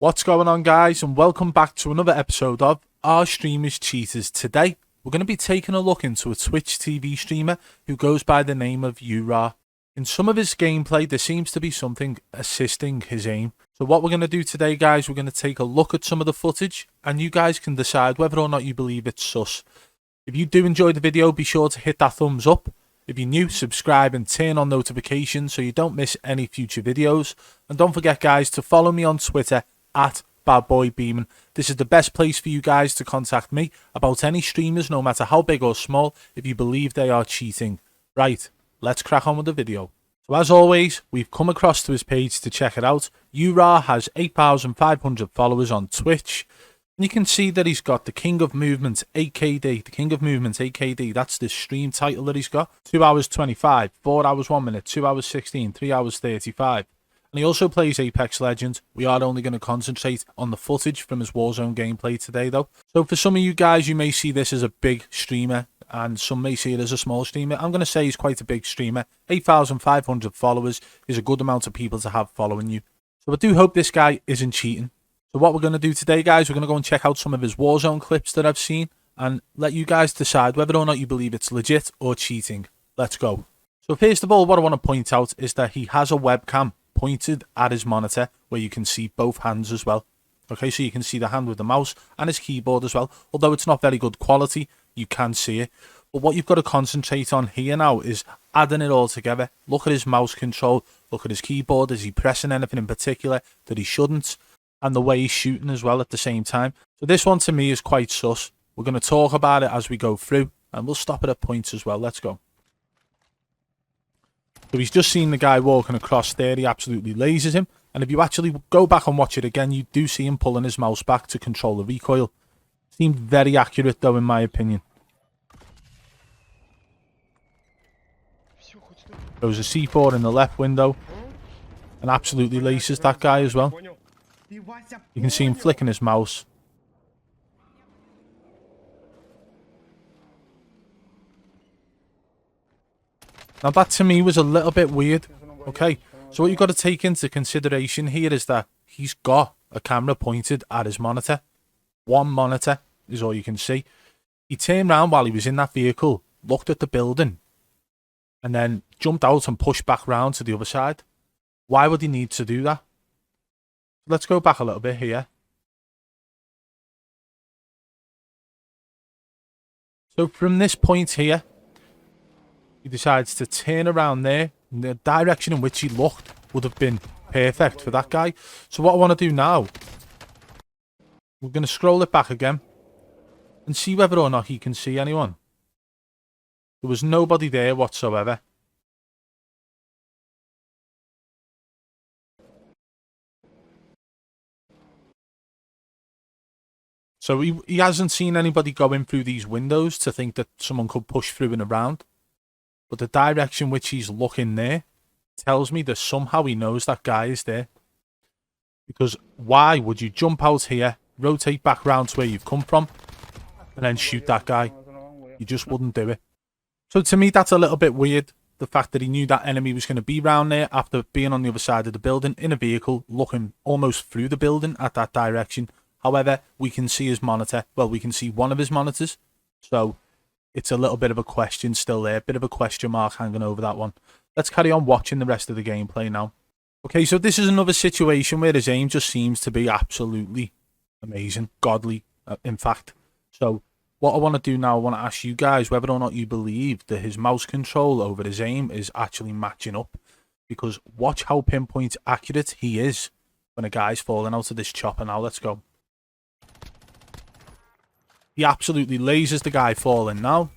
What's going on, guys, and welcome back to another episode of Our Streamers Cheaters. Today we're going to be taking a look into a Twitch TV streamer who goes by the name of Yuraahh. In some of his gameplay there seems to be something assisting his aim. So what we're going to do today, guys, we're going to take a look at some of the footage and you guys can decide whether or not you believe it's sus. If you do enjoy the video, be sure to hit that thumbs up. If you're new, subscribe and turn on notifications so you don't miss any future videos. And don't forget, guys, to follow me on Twitter at BadBoyBeamon. This is the best place for you guys to contact me about any streamers, no matter how big or small, if you believe they are cheating. Right, let's crack on with the video. So as always, we've come across to his page to check it out. Yuraahh has 8,500 followers on Twitch. And you can see that he's got the King of Movement 8KD. The King of Movement 8KD, that's the stream title that he's got. 2 hours 25, 4 hours 1 minute, 2 hours 16, 3 hours 35. And he also plays Apex Legends. We are only going to concentrate on the footage from his Warzone gameplay today, though. So for some of you guys, you may see this as a big streamer, and some may see it as a small streamer. I'm going to say he's quite a big streamer. 8,500 followers is a good amount of people to have following you. So I do hope this guy isn't cheating. So what we're going to do today, guys, we're going to go and check out some of his Warzone clips that I've seen and let you guys decide whether or not you believe it's legit or cheating. Let's go. So first of all, what I want to point out is that he has a webcam pointed at his monitor where you can see both hands as well. Okay, so you can see the hand with the mouse and his keyboard as well. Although it's not very good quality, you can see it. But what you've got to concentrate on here now is adding it all together. Look at his mouse control, look at his keyboard. Is he pressing anything in particular that he shouldn't? And the way he's shooting as well at the same time. So this one to me is quite sus. We're going to talk about it as we go through and we'll stop it at points as well. Let's go. So he's just seen the guy walking across there. He absolutely lasers him. And if you actually go back and watch it again, you do see him pulling his mouse back to control the recoil. Seemed very accurate though, in my opinion. There's a C4 in the left window. And absolutely laces that guy as well. You can see him flicking his mouse. Now that to me was a little bit weird. Okay, so what you've got to take into consideration here is that he's got a camera pointed at his monitor. One monitor is all you can see. He turned around while he was in that vehicle, looked at the building, and then jumped out and pushed back round to the other side. Why would he need to do that? Let's go back a little bit here. So from this point here, he decides to turn around there. And the direction in which he looked would have been perfect for that guy. So what I want to do now, we're going to scroll it back again and see whether or not he can see anyone. There was nobody there whatsoever. So he hasn't seen anybody going through these windows to think that someone could push through and around. But the direction which he's looking there tells me that somehow he knows that guy is there. Because why would you jump out here, rotate back round to where you've come from, and then shoot that guy? You just wouldn't do it. So to me, that's a little bit weird. The fact that he knew that enemy was going to be round there after being on the other side of the building in a vehicle, looking almost through the building at that direction. However, we can see his monitor. Well, we can see one of his monitors. So it's a little bit of a question still there. Bit of a question mark hanging over that one. Let's carry on watching the rest of the gameplay now. Okay, so this is another situation where his aim just seems to be absolutely amazing. Godly, in fact. So what I want to do now, I want to ask you guys whether or not you believe that his mouse control over his aim is actually matching up. Because watch how pinpoint accurate he is when a guy's falling out of this chopper now. Let's go. He absolutely lasers the guy falling now.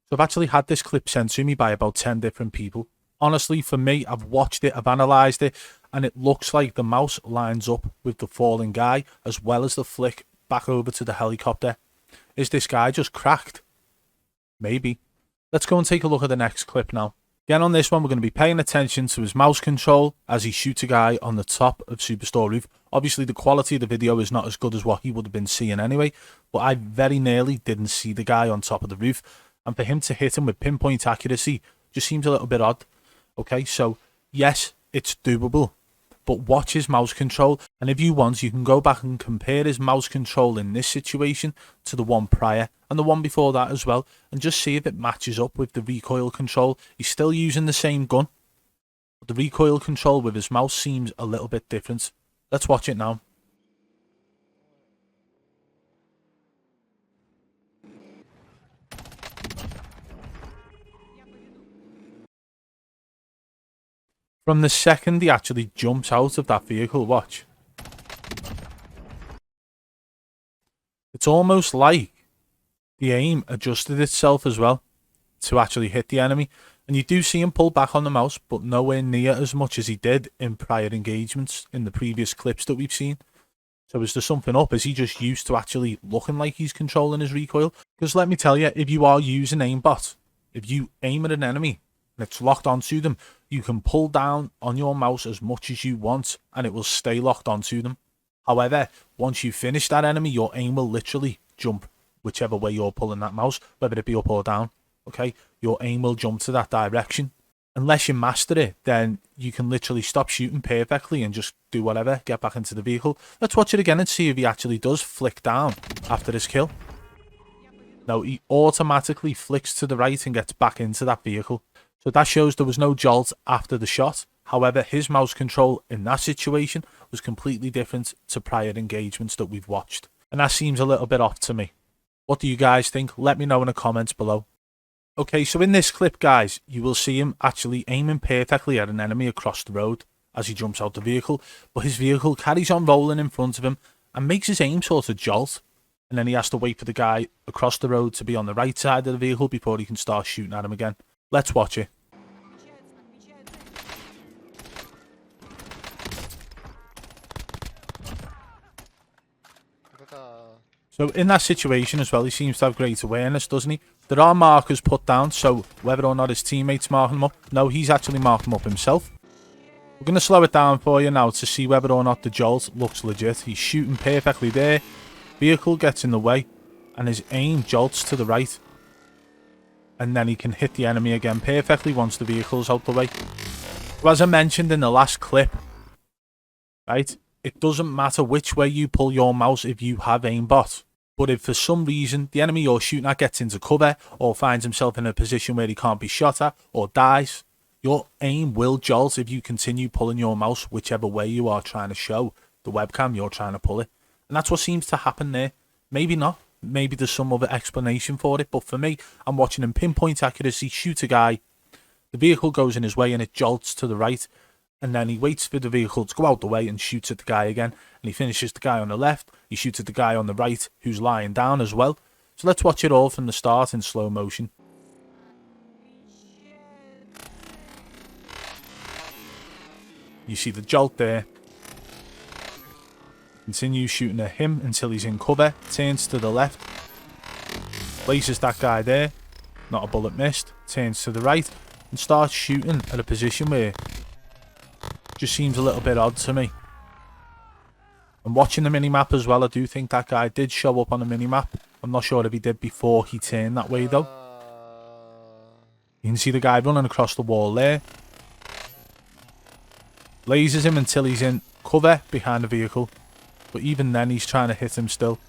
So I've actually had this clip sent to me by about 10 different people. Honestly, for me, I've watched it, I've analysed it, and it looks like the mouse lines up with the falling guy as well as the flick back over to the helicopter. Is this guy just cracked? Maybe. Let's go and take a look at the next clip now. Again, on this one, we're going to be paying attention to his mouse control as he shoots a guy on the top of Superstore roof. Obviously, the quality of the video is not as good as what he would have been seeing anyway, but I very nearly didn't see the guy on top of the roof. And for him to hit him with pinpoint accuracy just seems a little bit odd. Okay, so Yes, it's doable, but watch his mouse control, and if you want, you can go back and compare his mouse control in this situation to the one prior and the one before that as well, and just see if it matches up with the recoil control. He's still using the same gun, but the recoil control with his mouse seems a little bit different. Let's watch it now. From the second he actually jumps out of that vehicle, watch. It's almost like the aim adjusted itself as well to actually hit the enemy. And you do see him pull back on the mouse, but nowhere near as much as he did in prior engagements in the previous clips that we've seen. So is there something up? Is he just used to actually looking like he's controlling his recoil? Because let me tell you, if you are using aimbot, if you aim at an enemy and it's locked onto them, you can pull down on your mouse as much as you want and it will stay locked onto them. However, once you finish that enemy, your aim will literally jump whichever way you're pulling that mouse, whether it be up or down. Okay, your aim will jump to that direction. Unless you master it, then you can literally stop shooting perfectly and just do whatever, get back into the vehicle. Let's watch it again and see if he actually does flick down after his kill. No, he automatically flicks to the right and gets back into that vehicle. So that shows there was no jolt after the shot. However, his mouse control in that situation was completely different to prior engagements that we've watched. And that seems a little bit off to me. What do you guys think? Let me know in the comments below. Okay, so in this clip, guys, you will see him actually aiming perfectly at an enemy across the road as he jumps out the vehicle. But his vehicle carries on rolling in front of him and makes his aim sort of jolt. And then he has to wait for the guy across the road to be on the right side of the vehicle before he can start shooting at him again. Let's watch it. So in that situation as well, he seems to have great awareness, doesn't he? There are markers put down, so whether or not his teammates mark him up, no, he's actually marked him up himself. We're going to slow it down for you now to see whether or not the jolt looks legit. He's shooting perfectly there. Vehicle gets in the way, and his aim jolts to the right. And then he can hit the enemy again perfectly once the vehicle's out the way. So as I mentioned in the last clip, right, it doesn't matter which way you pull your mouse if you have aimbot. But if for some reason the enemy you're shooting at gets into cover or finds himself in a position where he can't be shot at or dies, your aim will jolt if you continue pulling your mouse whichever way you are trying to show the webcam you're trying to pull it. And that's what seems to happen there. Maybe not. Maybe there's some other explanation for it. But for me, I'm watching him pinpoint accuracy shoot a guy. The vehicle goes in his way and it jolts to the right. And then he waits for the vehicle to go out the way and shoots at the guy again. And he finishes the guy on the left. He shoots at the guy on the right who's lying down as well. So let's watch it all from the start in slow motion. You see the jolt there. Continues shooting at him until he's in cover. Turns to the left. Places that guy there. Not a bullet missed. Turns to the right. And starts shooting at a position where just seems a little bit odd to me. And watching the minimap as well, I do think that guy did show up on the minimap. I'm not sure if he did before he turned that way though. You can see the guy running across the wall there. Lasers him until he's in cover behind the vehicle. But even then he's trying to hit him still.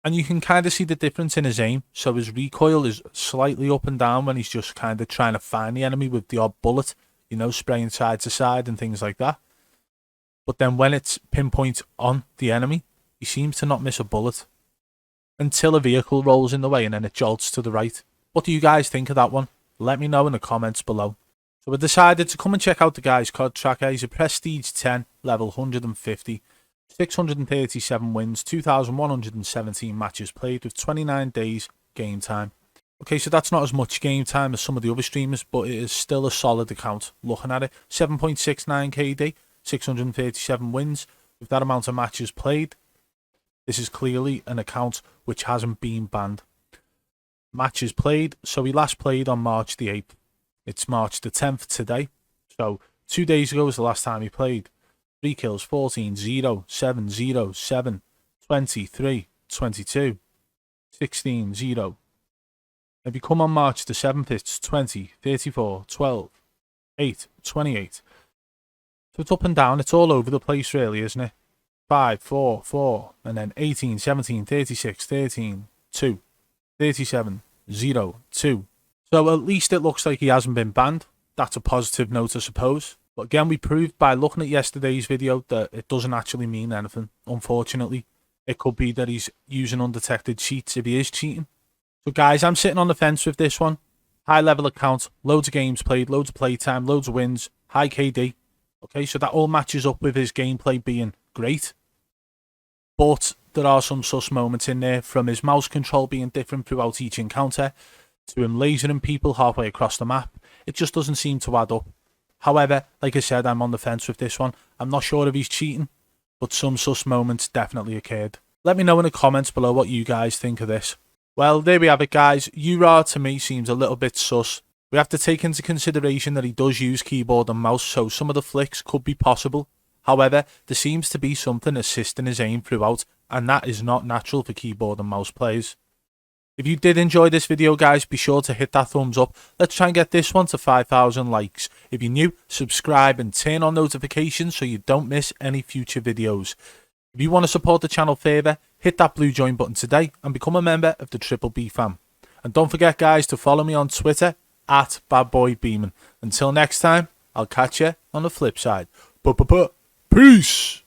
And you can kind of see the difference in his aim. So his recoil is slightly up and down when he's just kind of trying to find the enemy with the odd bullet. You know, spraying side to side and things like that. But then when it's pinpoint on the enemy, he seems to not miss a bullet. Until a vehicle rolls in the way and then it jolts to the right. What do you guys think of that one? Let me know in the comments below. So we decided to come and check out the guy's COD tracker. He's a Prestige 10, level 150. 637 wins, 2,117 matches played with 29 days game time. Okay, so that's not as much game time as some of the other streamers, but it is still a solid account. Looking at it, 7.69 KD, 637 wins with that amount of matches played. This is clearly an account which hasn't been banned. Matches played, so he last played on March the 8th. It's March the 10th today, so 2 days ago was the last time he played. 3 kills, 14, 0, 7, 0, 7, 23, 22, 16, 0. If you come on March the 7th, it's 20, 34, 12, 8, 28. So it's up and down. It's all over the place, really, isn't it? 5, 4, 4, and then 18, 17, 36, 13, 2, 37, 0, 2. So at least it looks like he hasn't been banned. That's a positive note, I suppose. But again, we proved by looking at yesterday's video that it doesn't actually mean anything, unfortunately. It could be that he's using undetected cheats if he is cheating. So guys, I'm sitting on the fence with this one. High level account, loads of games played, loads of playtime, loads of wins, high KD. Okay, so that all matches up with his gameplay being great. But there are some sus moments in there, from his mouse control being different throughout each encounter, to him lasering people halfway across the map. It just doesn't seem to add up. However, like I said, I'm on the fence with this one. I'm not sure if he's cheating, but some sus moments definitely occurred. Let me know in the comments below what you guys think of this. Well, there we have it, guys. Yuraahh to me seems a little bit sus. We have to take into consideration that he does use keyboard and mouse, so some of the flicks could be possible. However, there seems to be something assisting his aim throughout, and that is not natural for keyboard and mouse players. If you did enjoy this video, guys, be sure to hit that thumbs up. Let's try and get this one to 5,000 likes. If you're new, subscribe and turn on notifications so you don't miss any future videos. If you want to support the channel further, hit that blue join button today and become a member of the Triple B fam. And don't forget, guys, to follow me on Twitter at BadBoyBeeman. Until next time, I'll catch you on the flip side. Peace!